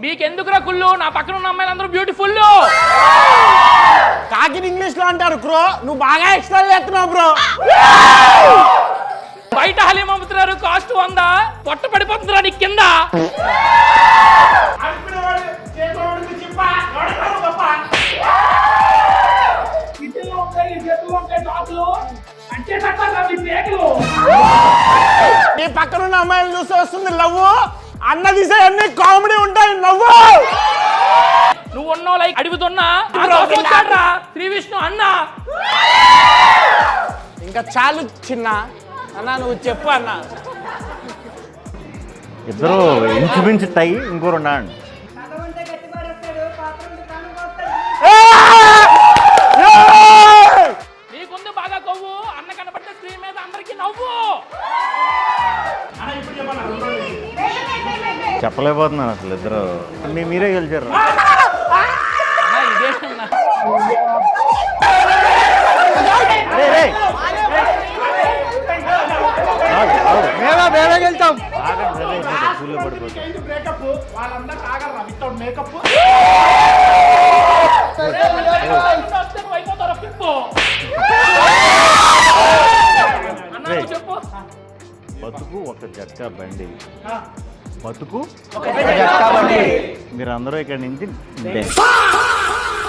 మీకెందుకురా కుళ్ళు? నా పక్కన ఉన్న అమ్మాయిలు అందరూ బ్యూటిఫుల్. కాకిని ఇంగ్లీష్ లో అంటారు బ్రో, నువ్వు బాగా ఎక్స్ట్రా చేస్తున్నావు బ్రో. బయట హలీం అమ్ముతున్నారు, కాస్ట్ 100. పొట్ట పడిపోతుందిరా నీ కింద. నీ పక్కన ఉన్న అమ్మాయిలు చూసి వస్తుంది లవ్వు, అన్న తీసే అన్ని కామెడీ ఉంటాయి నవ్వు. నువ్వు ఉన్నావు లైక్ అడుగుతున్నా శ్రీ విష్ణు అన్న. ఇంకా చాలు చిన్న అన్న, నువ్వు చెప్పు అన్న. ఇద్దరు ఇంచుమించు టై, ఇంకో 2 ఆడండి. నీకుంది బాగా కొవ్వు, అన్న కనబడితే స్క్రీన్ మీద అందరికి నవ్వు. చెప్పలేకపోతున్నాను అసలు ఇద్దరు. మీరే గెలిచారు. ఇదేనా మేమే గెలుతాం. స్కూల్లో పడిపోతాం. చెప్పు. బతుకు ఒక జట్కా బండి, బతుకు ఒక జట్కా బండి. మీరందరూ ఇక్కడి నుంచి